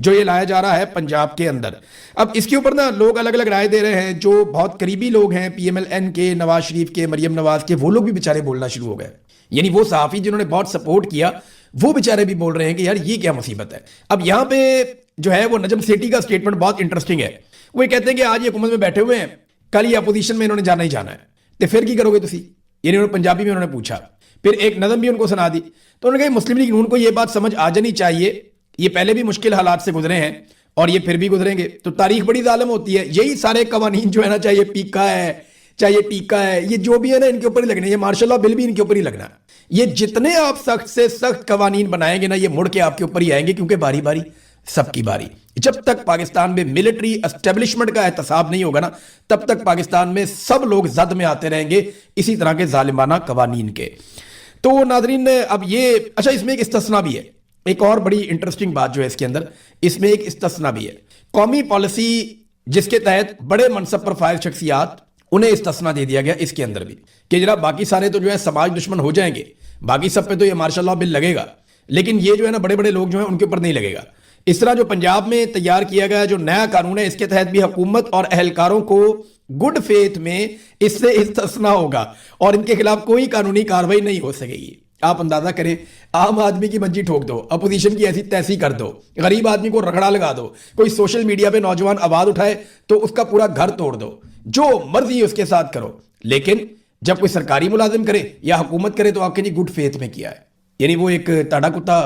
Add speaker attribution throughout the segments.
Speaker 1: جو یہ لایا جا رہا ہے پنجاب کے اندر. اب اس کے اوپر نا لوگ الگ الگ رائے دے رہے ہیں. جو بہت قریبی لوگ ہیں پی ایم ایل این کے, نواز شریف کے, مریم نواز کے, وہ لوگ بھی بیچارے بولنا شروع ہو گئے. یعنی وہ صحافی جنہوں نے بہت سپورٹ کیا وہ بیچارے بھی بول رہے ہیں کہ یار یہ کیا مصیبت ہے. اب یہاں پہ جو ہے وہ نجم سیٹھی کا سٹیٹمنٹ بہت انٹرسٹنگ ہے. وہ کہتے ہیں کہ آج یہ حکومت میں بیٹھے ہوئے ہیں, کل یہ اپوزیشن میں انہوں نے جانا ہی جانا ہے, تو پھر کی کرو گے تسی. یعنی انہوں نے پنجابی میں انہوں نے پوچھا, پھر ایک نظم بھی ان کو سنا دی. تو انہوں نے کہا مسلم لیگ نون کو یہ بات سمجھ آ جانی چاہیے, یہ پہلے بھی مشکل حالات سے گزرے ہیں اور یہ پھر بھی گزریں گے. تو تاریخ بڑی ظالم ہوتی ہے. یہی سارے قوانین جو ہے نا, چاہے یہ پیکا ہے, چاہے یہ ٹیکا ہے, یہ جو بھی ہے نا ان کے اوپر ہی لگنا ہے. یہ مارشل لا بل بھی ان کے اوپر ہی لگنا ہے. یہ جتنے آپ سخت سے سخت قوانین بنائیں گے نا, یہ مڑ کے آپ کے اوپر ہی آئیں گے, کیونکہ باری باری سب کی باری. جب تک پاکستان میں ملٹری اسٹیبلشمنٹ کا احتساب نہیں ہوگا نا, تب تک پاکستان میں سب لوگ زد میں آتے رہیں گے اسی طرح کے ظالمانہ قوانین کے. تو ناظرین اب یہ اچھا, اس میں ایک استثنا بھی ہے. ایک اور بڑی انٹرسٹنگ بات جو ہے اس کے اندر, اس میں ایک استثنا بھی ہے. قومی پالیسی جس کے تحت بڑے منصب پر فائز شخصیات, انہیں استثنا دے دیا گیا اس کے اندر بھی کہ جناب باقی سارے تو جو ہے سماج دشمن ہو جائیں گے, باقی سب پہ تو یہ مارشل لا بل لگے گا, لیکن یہ جو ہے نا بڑے بڑے لوگ جو ہیں ان کے اوپر نہیں لگے گا. اس طرح جو پنجاب میں تیار کیا گیا جو نیا قانون ہے, اس کے تحت بھی حکومت اور اہلکاروں کو گڈ فیتھ میں اس سے استثنا ہوگا اور ان کے خلاف کوئی قانونی کارروائی نہیں ہو سکے گی. آپ اندازہ کریں, عام آدمی کی منجی ٹھوک دو, اپوزیشن کی ایسی تیسی کر دو, غریب آدمی کو رگڑا لگا دو, کوئی سوشل میڈیا پہ نوجوان آواز اٹھائے تو اس کا پورا گھر توڑ دو, جو مرضی اس کے ساتھ کرو. لیکن جب کوئی سرکاری ملازم کرے یا حکومت کرے تو آپ کے گڈ فیتھ میں کیا ہے. یعنی وہ ایک تاڑا کتا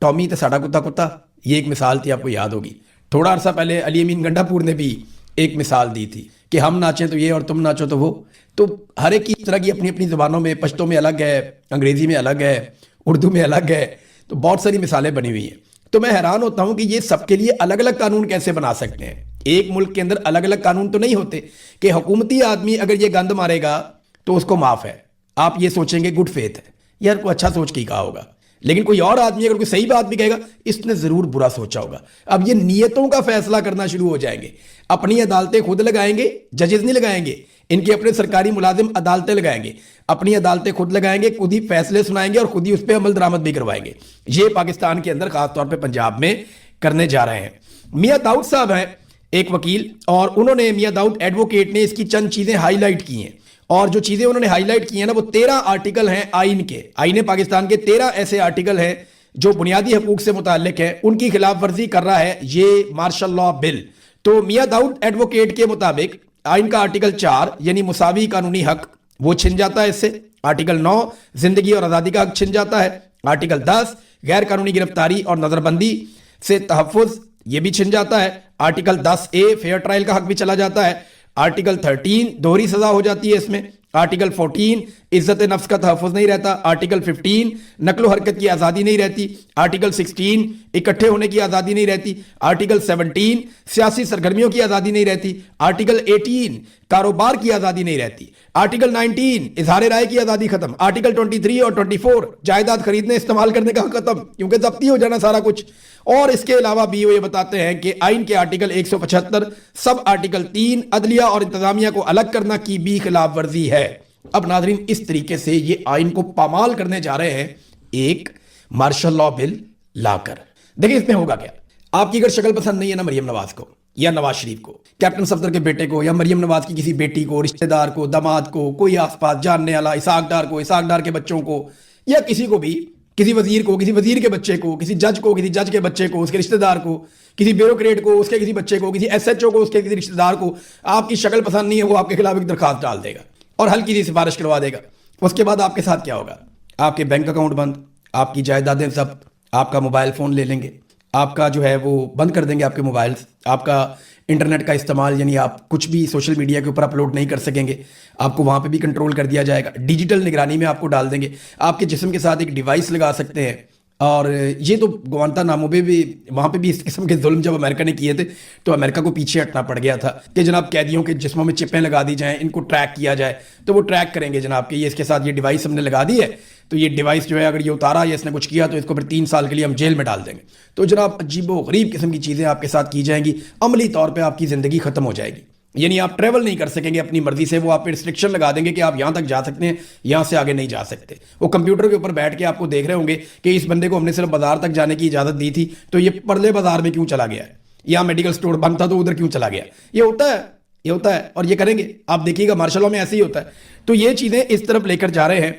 Speaker 1: ٹامی تے ساڑا کتا کتا, یہ ایک مثال تھی, آپ کو یاد ہوگی. تھوڑا عرصہ پہلے علی امین گنڈا پور نے بھی ایک مثال دی تھی کہ ہم ناچیں تو یہ اور تم ناچو تو وہ. تو ہر ایک کی طرح کی اپنی اپنی زبانوں میں, پشتو میں الگ ہے, انگریزی میں الگ ہے, اردو میں الگ ہے, تو بہت ساری مثالیں بنی ہوئی ہیں. تو میں حیران ہوتا ہوں کہ یہ سب کے لیے الگ الگ قانون کیسے بنا سکتے ہیں. ایک ملک کے اندر الگ الگ قانون تو نہیں ہوتے کہ حکومتی آدمی اگر یہ گند مارے گا تو اس کو معاف ہے, آپ یہ سوچیں گے گڈ فیتھ ہے, یار کو اچھا سوچ کے ہی کہا ہوگا. لیکن کوئی اور آدمی اگر کوئی صحیح بات بھی کہے گا, اس نے ضرور برا سوچا ہوگا. اب یہ نیتوں کا فیصلہ کرنا شروع ہو جائیں گے. اپنی عدالتیں خود لگائیں گے, ججز نہیں لگائیں گے, ان کے اپنے سرکاری ملازم عدالتیں لگائیں گے, اپنی عدالتیں خود لگائیں گے, خود ہی فیصلے سنائیں گے اور خود ہی اس پہ عمل درآمد بھی کروائیں گے. یہ پاکستان کے اندر خاص طور پہ پنجاب میں کرنے جا رہے ہیں. میاں داؤد صاحب ہیں ایک وکیل, اور انہوں نے, میاں داؤد ایڈوکیٹ نے اس کی چند چیزیں ہائی لائٹ کی ہیں. اور جو چیزیں انہوں نے ہائی لائٹ کی ہیں نا, وہ 13 آرٹیکل ہیں آئین کے. آئین پاکستان کے 13 ایسے آرٹیکل ہیں جو بنیادی حقوق سے متعلق ہیں, ان کی خلاف ورزی کر رہا ہے یہ مارشل لا بل. تو میاں داؤد ایڈوکیٹ کے مطابق آئین کا آرٹیکل 4 یعنی مساوی قانونی حق, وہ چھن جاتا ہے اس سے. آرٹیکل 9 زندگی اور آزادی کا حق چھن جاتا ہے. آرٹیکل 10 غیر قانونی گرفتاری اور نظر بندی سے تحفظ, یہ بھی چھن جاتا ہے. آرٹیکل 10A فیئر ٹرائل کا حق بھی چلا جاتا ہے. آرٹیکل 13 دوہری سزا ہو جاتی ہے اس میں. آرٹیکل 14 عزت نفس کا تحفظ نہیں رہتا. آرٹیکل 15 نقل و حرکت کی آزادی نہیں رہتی. آرٹیکل 16 اکٹھے ہونے کی آزادی نہیں رہتی. آرٹیکل 17 سیاسی سرگرمیوں کی آزادی نہیں رہتی. آرٹیکل 18 کاروبار کی آزادی نہیں رہتی. آرٹیکل 19 اظہار رائے کی آزادی ختم. آرٹیکل 23 اور 24 جائیداد خریدنے استعمال کرنے کا ختم, کیونکہ ضبطی ہو جانا سارا کچھ. اور اس کے علاوہ بھی وہ یہ بتاتے ہیں کہ آئین کے آرٹیکل 175 سب آرٹیکل 3 عدلیہ اور انتظامیہ کو الگ کرنا کی بھی خلاف ورزی ہے. اب ناظرین اس طریقے سے یہ آئین کو پامال کرنے جا رہے ہیں ایک مارشل لا بل لا کر. دیکھیں اس میں ہوگا کیا. آپ کی اگر شکل پسند نہیں ہے نا مریم نواز کو یا نواز شریف کو, کیپٹن صفدر کے بیٹے کو, یا مریم نواز کی کسی بیٹی کو, رشتہ دار کو, داماد کو, کوئی آس پاس جاننے والا, اسحاق ڈار کو, اسحاق ڈار کے بچوں کو, یا کسی کو بھی, کسی وزیر کو, کسی وزیر کے بچے کو, کسی جج کو, کسی جج کے بچے کو, اس کے رشتہ دار کو, کسی بیوروکریٹ کو, اس کے کسی بچے کو, کسی ایس ایچ او کو, اس کے کسی رشتہ دار کو, آپ کی شکل پسند نہیں ہے, وہ آپ کے خلاف ایک درخواست ڈال دے گا اور ہلکی سی سفارش کروا دے گا. اس کے بعد آپ کے ساتھ کیا ہوگا؟ آپ کے بینک اکاؤنٹ بند, آپ کی جائیدادیں ضبط, آپ کا موبائل فون لے لیں گے, آپ کا جو ہے وہ بند کر دیں گے, آپ کے موبائلز, آپ کا انٹرنیٹ کا استعمال, یعنی آپ کچھ بھی سوشل میڈیا کے اوپر اپلوڈ نہیں کر سکیں گے, آپ کو وہاں پہ بھی کنٹرول کر دیا جائے گا. ڈیجیٹل نگرانی میں آپ کو ڈال دیں گے. آپ کے جسم کے ساتھ ایک ڈیوائس لگا سکتے ہیں. اور یہ تو گوانتا نامو پہ بھی, وہاں پہ بھی اس قسم کے ظلم جب امریکہ نے کیے تھے تو امریکہ کو پیچھے ہٹنا پڑ گیا تھا کہ جناب قیدیوں کے جسموں میں چپیں لگا دی جائیں, ان کو ٹریک کیا جائے. تو وہ ٹریک کریں گے جناب کہ یہ اس کے ساتھ یہ ڈیوائس ہم نے لگا دی ہے, تو یہ ڈیوائس جو ہے اگر یہ اتارا یا اس نے کچھ کیا تو اس کو پھر 3 سال کے لیے ہم جیل میں ڈال دیں گے. تو جناب عجیب و غریب قسم کی چیزیں آپ کے ساتھ کی جائیں گی, عملی طور پہ آپ کی زندگی ختم ہو جائے گی. یعنی آپ ٹریول نہیں کر سکیں گے اپنی مرضی سے، وہ آپ پہ ریسٹرکشن لگا دیں گے کہ آپ یہاں تک جا سکتے ہیں، یہاں سے آگے نہیں جا سکتے. وہ کمپیوٹر کے اوپر بیٹھ کے آپ کو دیکھ رہے ہوں گے کہ اس بندے کو ہم نے صرف بازار تک جانے کی اجازت دی تھی تو یہ پرلے بازار میں کیوں چلا گیا ہے، یہاں میڈیکل سٹور بند تھا تو ادھر کیوں چلا گیا. یہ ہوتا ہے اور یہ کریں گے. آپ دیکھیے گا مارشل لاء میں ایسے ہی ہوتا ہے. تو یہ چیزیں اس طرف لے کر جا رہے ہیں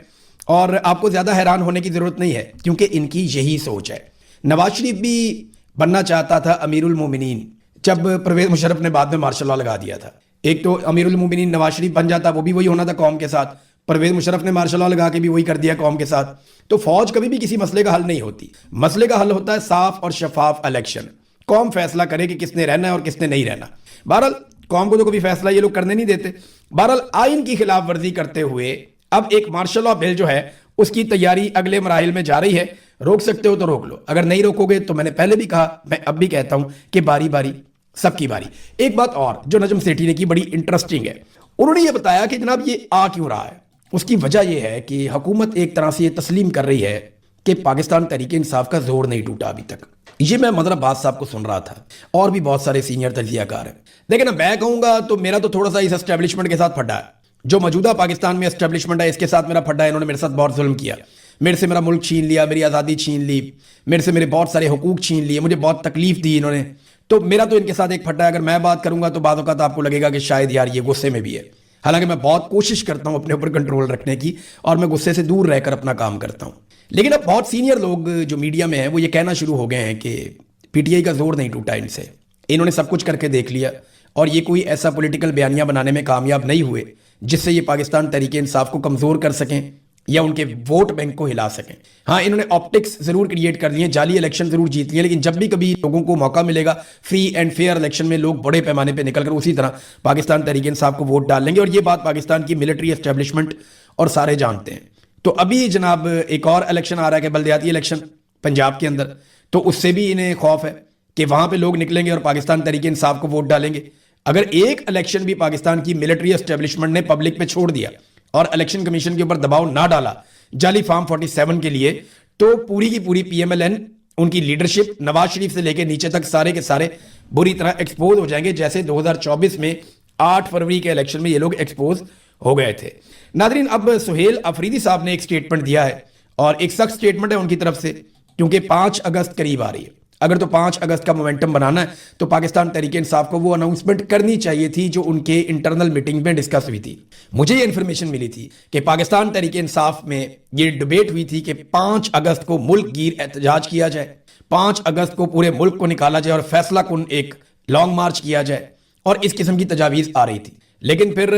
Speaker 1: اور آپ کو زیادہ حیران ہونے کی ضرورت نہیں ہے کیونکہ ان کی یہی سوچ ہے. نواز شریف بھی بننا چاہتا تھا امیر المومنین جب پرویز مشرف نے بعد میں مارشل لاء لگا دیا تھا. ایک تو امیر المومنین نواز شریف بن جاتا، وہ بھی وہی ہونا تھا قوم کے ساتھ. پرویز مشرف نے مارشل لاء لگا کے بھی وہی کر دیا قوم کے ساتھ. تو فوج کبھی بھی کسی مسئلے کا حل نہیں ہوتی. مسئلے کا حل ہوتا ہے صاف اور شفاف الیکشن. قوم فیصلہ کرے کہ کس نے رہنا ہے اور کس نے نہیں رہنا. بہرحال قوم کو تو کبھی فیصلہ یہ لوگ کرنے نہیں دیتے. بہرحال آئین کی خلاف ورزی کرتے ہوئے اب ایک مارشل لاء بل جو ہے اس کی تیاری اگلے مراحل میں جا رہی ہے. روک سکتے ہو تو روک لو، اگر نہیں روکو گے تو میں نے پہلے بھی کہا، میں اب بھی کہتا ہوں کہ باری باری سب کی باری. ایک بات اور جو نجم سیٹھی نے کی بڑی انٹرسٹنگ ہے، انہوں نے یہ بتایا کہ جناب یہ آ کیوں رہا ہے. اس کی وجہ یہ ہے کہ حکومت ایک طرح سے یہ تسلیم کر رہی ہے کہ پاکستان تحریک انصاف کا زور نہیں ٹوٹا ابھی تک. یہ میں مدر عباس صاحب کو سن رہا تھا اور بھی بہت سارے سینئر تجزیہ کار ہیں. لیکن میں کہوں گا تو میرا تو تھوڑا سا اس اسٹیبلشمنٹ کے ساتھ پھڈا ہے. جو موجودہ پاکستان میں اسٹیبلشمنٹ ہے اس کے ساتھ میرا پھڈا ہے. انہوں نے میرے ساتھ بہت ظلم کیا، میرے سے میرا ملک چھین لیا، میری آزادی چھین لی، میرے سے میرے بہت سارے حقوق چھین لیے، مجھے بہت تکلیف دی انہوں نے. تو میرا تو ان کے ساتھ ایک پھڈا ہے. اگر میں بات کروں گا تو بعض اوقات آپ کو لگے گا کہ شاید یار یہ غصے میں بھی ہے، حالانکہ میں بہت کوشش کرتا ہوں اپنے اوپر کنٹرول رکھنے کی اور میں غصے سے دور رہ کر اپنا کام کرتا ہوں. لیکن اب بہت سینئر لوگ جو میڈیا میں ہیں وہ یہ کہنا شروع ہو گئے ہیں کہ پی ٹی آئی کا زور نہیں ٹوٹا ان سے. انہوں نے سب کچھ کر کے دیکھ لیا اور یہ کوئی ایسا پولیٹیکل بیانیہ بنانے میں کامیاب نہیں ہوئے جس سے یہ پاکستان تحریک انصاف کو کمزور کر سکیں یا ان کے ووٹ بینک کو ہلا سکیں. ہاں انہوں نے آپٹکس ضرور کریٹ کر لیے، جعلی الیکشن ضرور جیت لیے، لیکن جب بھی کبھی لوگوں کو موقع ملے گا فری اینڈ فیئر الیکشن میں لوگ بڑے پیمانے پہ نکل کر اسی طرح پاکستان تحریک انصاف کو ووٹ ڈال لیں گے. اور یہ بات پاکستان کی ملٹری اسٹیبلشمنٹ اور سارے جانتے ہیں. تو ابھی جناب ایک اور الیکشن آ رہا ہے کہ بلدیاتی الیکشن پنجاب کے اندر، تو اس سے بھی انہیں خوف ہے کہ وہاں پہ لوگ نکلیں گے اور پاکستان تحریک انصاف کو ووٹ ڈالیں گے. اگر ایک الیکشن بھی پاکستان کی ملٹری اسٹیبلشمنٹ نے پبلک پہ چھوڑ دیا اور الیکشن کمیشن کے اوپر دباؤ نہ ڈالا جعلی فارم 47 کے لیے، تو پوری کی پوری پی ایم ایل این ان کی لیڈرشپ نواز شریف سے لے کے نیچے تک سارے کے سارے بری طرح ایکسپوز ہو جائیں گے، جیسے 2024 میں 8 فروری کے الیکشن میں یہ لوگ ایکسپوز ہو گئے تھے. ناظرین اب سہیل افریدی صاحب نے ایک سٹیٹمنٹ دیا ہے اور ایک سخت سٹیٹمنٹ ہے ان کی طرف سے، کیونکہ 5 اگست قریب آ رہی ہے. اگر تو 5 اگست کا مومنٹم بنانا ہے تو پاکستان تحریک انصاف کو وہ اناؤنسمنٹ کرنی چاہیے تھی جو ان کے انٹرنل میٹنگ میں ڈسکس ہوئی تھی. مجھے یہ انفارمیشن ملی تھی کہ پاکستان تحریک انصاف میں یہ ڈیبیٹ ہوئی تھی کہ 5 اگست کو ملک گیر احتجاج کیا جائے، 5 اگست کو پورے ملک کو نکالا جائے اور فیصلہ کن ایک لانگ مارچ کیا جائے، اور اس قسم کی تجاویز آ رہی تھی. لیکن پھر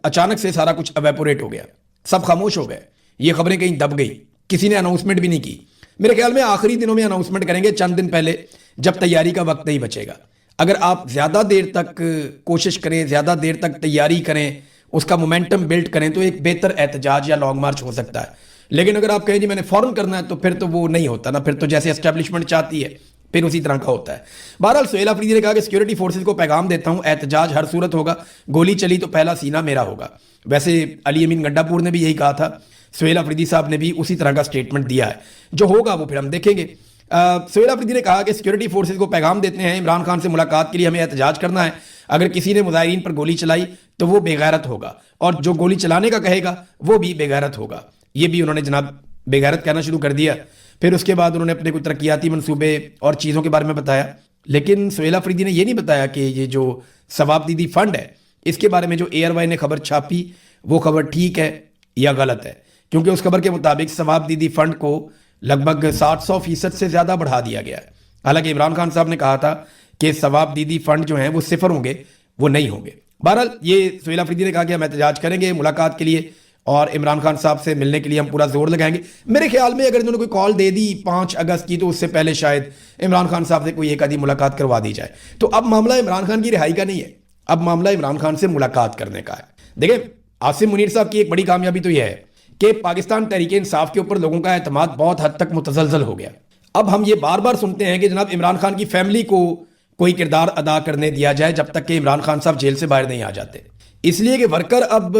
Speaker 1: اچانک سے سارا کچھ ایویپوریٹ ہو گیا، سب خاموش ہو گئے، یہ خبریں کہیں دب گئی، کسی نے اناؤنسمنٹ بھی نہیں کی. میرے خیال میں آخری دنوں میں اناؤنسمنٹ کریں گے، چند دن پہلے جب تیاری کا وقت نہیں بچے گا. اگر آپ زیادہ دیر تک کوشش کریں، زیادہ دیر تک تیاری کریں، اس کا مومنٹم بلڈ کریں تو ایک بہتر احتجاج یا لانگ مارچ ہو سکتا ہے. لیکن اگر آپ کہیں جی میں نے فوراً کرنا ہے تو پھر تو وہ نہیں ہوتا نا، پھر تو جیسے اسٹیبلشمنٹ چاہتی ہے پھر اسی طرح کا ہوتا ہے. بہرحال سہیل افریدی نے کہا کہ سیکورٹی فورسز کو پیغام دیتا ہوں احتجاج ہر صورت ہوگا، گولی چلی تو پہلا سینہ میرا ہوگا. ویسے علی امین گنڈا پور نے بھی یہی کہا تھا، سہیل افریدی صاحب نے بھی اسی طرح کا سٹیٹمنٹ دیا ہے. جو ہوگا وہ پھر ہم دیکھیں گے. سہیل افریدی نے کہا کہ سیکورٹی فورسز کو پیغام دیتے ہیں عمران خان سے ملاقات کے لیے ہمیں احتجاج کرنا ہے، اگر کسی نے مظاہرین پر گولی چلائی تو وہ بے غیرت ہوگا، اور جو گولی چلانے کا کہے گا وہ بھی بے غیرت ہوگا. یہ بھی انہوں نے جناب بے غیرت کہنا شروع کر دیا. پھر اس کے بعد انہوں نے اپنے کوئی ترقیاتی منصوبے اور چیزوں کے بارے میں بتایا. لیکن سہیل افریدی نے یہ نہیں بتایا کہ یہ جو ثواب دیدی فنڈ ہے اس کے بارے میں جو ARY نے خبر چھاپی وہ خبر ٹھیک ہے یا غلط ہے، کیونکہ اس خبر کے مطابق ثواب دیدی فنڈ کو لگ بھگ 700% سے زیادہ بڑھا دیا گیا ہے. حالانکہ عمران خان صاحب نے کہا تھا کہ ثواب دیدی فنڈ جو ہیں وہ 0 ہوں گے، وہ نہیں ہوں گے. بہرحال یہ سہیل افریدی نے کہا کہ ہم احتجاج کریں گے ملاقات کے لیے اور عمران خان صاحب سے ملنے کے لیے ہم پورا زور لگائیں گے. میرے خیال میں اگر انہوں نے کوئی کال دے دی 5 اگست کی تو اس سے پہلے شاید عمران خان صاحب سے کوئی ایک آدھی ملاقات کروا دی جائے. تو اب معاملہ عمران خان کی رہائی کا نہیں ہے، اب معاملہ عمران خان سے ملاقات کرنے کا ہے. دیکھیں عاصم منیر صاحب کی ایک بڑی کامیابی تو یہ ہے کہ پاکستان تحریک انصاف کے اوپر لوگوں کا اعتماد بہت حد تک متزلزل ہو گیا. اب ہم یہ بار بار سنتے ہیں کہ جناب عمران خان کی فیملی کو کوئی کردار ادا کرنے دیا جائے جب تک کہ عمران خان صاحب جیل سے باہر نہیں آ جاتے، اس لیے کہ ورکر اب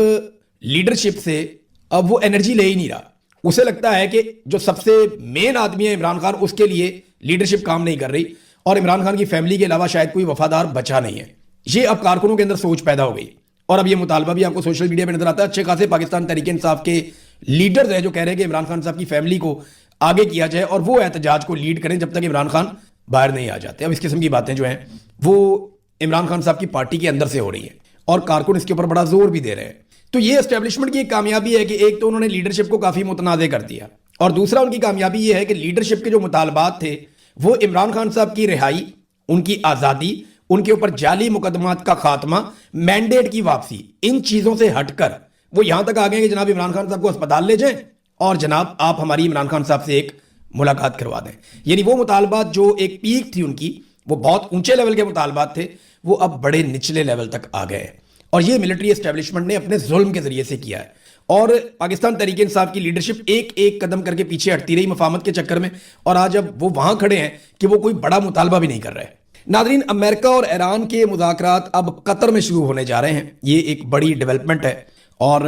Speaker 1: لیڈرشپ سے اب وہ انرجی لے ہی نہیں رہا. اسے لگتا ہے کہ جو سب سے مین آدمی ہے عمران خان، اس کے لیے لیڈرشپ کام نہیں کر رہی، اور عمران خان کی فیملی کے علاوہ شاید کوئی وفادار بچا نہیں ہے. یہ اب کارکنوں کے اندر سوچ پیدا ہو گئی، اور اب یہ مطالبہ بھی آپ کو سوشل میڈیا پہ نظر آتا ہے. اچھے خاصے پاکستان تحریک انصاف کے لیڈرز ہیں جو کہہ رہے ہیں کہ عمران خان صاحب کی فیملی کو آگے کیا جائے اور وہ احتجاج کو لیڈ کریں جب تک عمران خان باہر نہیں آ جاتے. اب اس قسم کی باتیں جو ہیں وہ عمران خان صاحب کی پارٹی کے اندر سے ہو رہی ہیں اور کارکن اس کے اوپر بڑا زور بھی دے رہے ہیں. تو یہ اسٹیبلشمنٹ کی ایک کامیابی ہے کہ ایک تو انہوں نے لیڈرشپ کو کافی متنازع کر دیا، اور دوسرا ان کی کامیابی یہ ہے کہ لیڈرشپ کے جو مطالبات تھے وہ عمران خان صاحب کی رہائی، ان کی آزادی، ان کے اوپر جعلی مقدمات کا خاتمہ، مینڈیٹ کی واپسی، ان چیزوں سے ہٹ کر وہ یہاں تک آ گئے کہ جناب عمران خان صاحب کو اسپتال لے جائیں اور جناب آپ ہماری عمران خان صاحب سے ایک ملاقات کروا دیں. یعنی وہ مطالبات جو ایک پیک تھی ان کی، وہ بہت اونچے لیول کے مطالبات تھے، وہ اب بڑے نچلے لیول تک آ گئے ہیں. اور یہ ملٹری اسٹیبلشمنٹ نے اپنے ظلم کے ذریعے سے کیا ہے، اور پاکستان تحریک انصاف کی لیڈرشپ ایک ایک قدم کر کے پیچھے ہٹتی رہی مفاہمت کے چکر میں، اور آج اب وہ وہاں کھڑے ہیں کہ وہ کوئی بڑا مطالبہ بھی نہیں کر رہے. ناظرین، امریکہ اور ایران کے مذاکرات اب قطر میں شروع ہونے جا رہے ہیں. یہ ایک بڑی ڈیولپمنٹ ہے، اور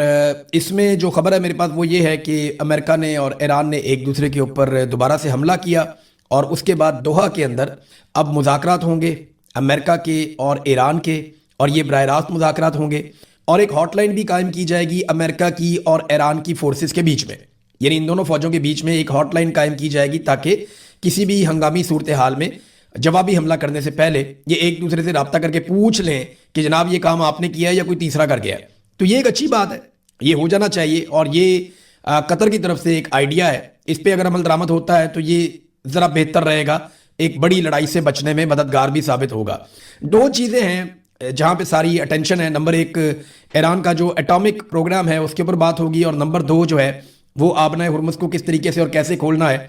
Speaker 1: اس میں جو خبر ہے میرے پاس وہ یہ ہے کہ امریکہ نے اور ایران نے ایک دوسرے کے اوپر دوبارہ سے حملہ کیا، اور اس کے بعد دوحہ کے اندر اب مذاکرات ہوں گے امریکہ کے اور ایران کے، اور یہ براہ راست مذاکرات ہوں گے، اور ایک ہاٹ لائن بھی قائم کی جائے گی امریکہ کی اور ایران کی فورسز کے بیچ میں. یعنی ان دونوں فوجوں کے بیچ میں ایک ہاٹ لائن قائم کی جائے گی تاکہ کسی بھی ہنگامی صورتحال میں جوابی حملہ کرنے سے پہلے یہ ایک دوسرے سے رابطہ کر کے پوچھ لیں کہ جناب یہ کام آپ نے کیا ہے یا کوئی تیسرا کر گیا ہے. تو یہ ایک اچھی بات ہے، یہ ہو جانا چاہیے، اور یہ قطر کی طرف سے ایک آئیڈیا ہے. اس پہ اگر عمل درآمد ہوتا ہے تو یہ ذرا بہتر رہے گا، ایک بڑی لڑائی سے بچنے میں مددگار بھی ثابت ہوگا. دو چیزیں ہیں جہاں پہ ساری اٹینشن ہے. نمبر ایک، ایران کا جو ایٹامک پروگرام ہے اس کے اوپر بات ہوگی، اور نمبر دو جو ہے وہ آبنائے ہرمز کو کس طریقے سے اور کیسے کھولنا ہے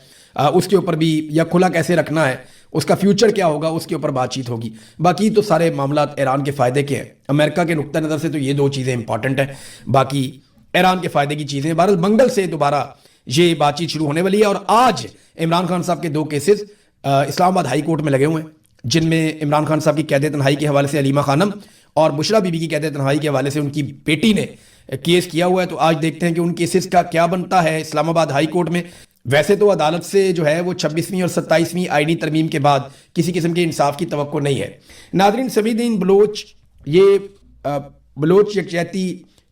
Speaker 1: اس کے اوپر بھی، یا کھلا کیسے رکھنا ہے، اس کا فیوچر کیا ہوگا، اس کے اوپر بات چیت ہوگی. باقی تو سارے معاملات ایران کے فائدے کے ہیں. امریکہ کے نقطہ نظر سے تو یہ دو چیزیں امپورٹنٹ ہیں، باقی ایران کے فائدے کی چیزیں. بہرحال منگل سے دوبارہ یہ بات چیت شروع ہونے والی ہے، اور آج عمران خان صاحب کے دو کیسز اسلام آباد ہائی کورٹ میں لگے ہوئے ہیں، جن میں عمران خان صاحب کی قید تنہائی کے حوالے سے علیمہ خانم اور بشرا بی بی کی قید تنہائی کے حوالے سے ان کی بیٹی نے کیس کیا ہوا ہے. تو آج دیکھتے ہیں کہ ان کیسز کا کیا بنتا ہے اسلام آباد ہائی کورٹ میں. ویسے تو عدالت سے جو ہے وہ 26ویں اور 27ویں آئینی ترمیم کے بعد کسی قسم کے انصاف کی توقع نہیں ہے. ناظرین، سمیع الدین بلوچ، یہ بلوچ یکجہتی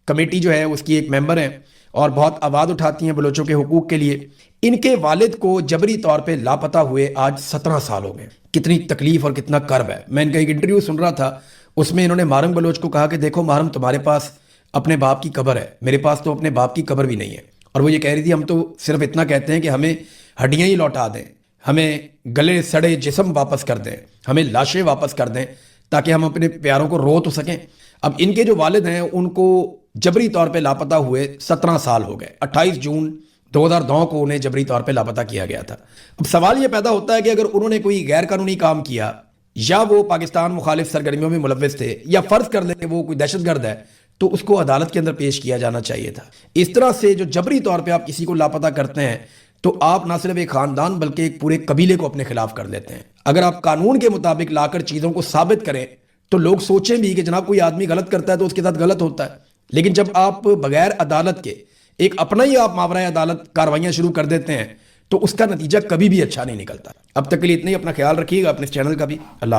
Speaker 1: کمیٹی جو ہے اس کی ایک ممبر ہیں اور بہت آواز اٹھاتی ہیں بلوچوں کے حقوق کے لیے. ان کے والد کو جبری طور پہ لاپتہ ہوئے آج 17 سال ہو گئے. کتنی تکلیف اور کتنا کرب ہے. میں ان کا ایک انٹرویو سن رہا تھا، اس میں انہوں نے ماہرنگ بلوچ کو کہا کہ دیکھو ماہرنگ، تمہارے پاس اپنے باپ کی قبر ہے، میرے پاس تو اپنے باپ کی قبر بھی نہیں ہے. اور وہ یہ کہہ رہی تھی ہم تو صرف اتنا کہتے ہیں کہ ہمیں ہڈیاں ہی لوٹا دیں، ہمیں گلے سڑے جسم واپس کر دیں، ہمیں لاشیں واپس کر دیں تاکہ ہم اپنے پیاروں کو رو تو سکیں. اب ان کے جو والد ہیں ان کو جبری طور پہ لاپتہ ہوئے 17 سال ہو گئے. 28 جون 2009 کو انہیں جبری طور پہ لاپتہ کیا گیا تھا. اب سوال یہ پیدا ہوتا ہے کہ اگر انہوں نے کوئی غیر قانونی کام کیا یا وہ پاکستان مخالف سرگرمیوں میں ملوث تھے یا فرض کر لیں کہ وہ کوئی دہشت گرد ہے تو اس کو عدالت کے اندر پیش کیا جانا چاہیے تھا. اس طرح سے جو جبری طور پہ آپ کسی کو لاپتہ کرتے ہیں تو آپ نہ صرف ایک خاندان بلکہ ایک پورے قبیلے کو اپنے خلاف کر دیتے ہیں. اگر آپ قانون کے مطابق لا کر چیزوں کو ثابت کریں تو لوگ سوچیں بھی کہ جناب کوئی آدمی غلط کرتا ہے تو اس کے ساتھ غلط ہوتا ہے. لیکن جب آپ بغیر عدالت کے ایک اپنا ہی آپ ماورائے عدالت کاروائیاں شروع کر دیتے ہیں تو اس کا نتیجہ کبھی بھی اچھا نہیں نکلتا. اب تک کے لیے اتنا ہی. اپنا خیال رکھیے گا، اپنے چینل کا بھی. اللہ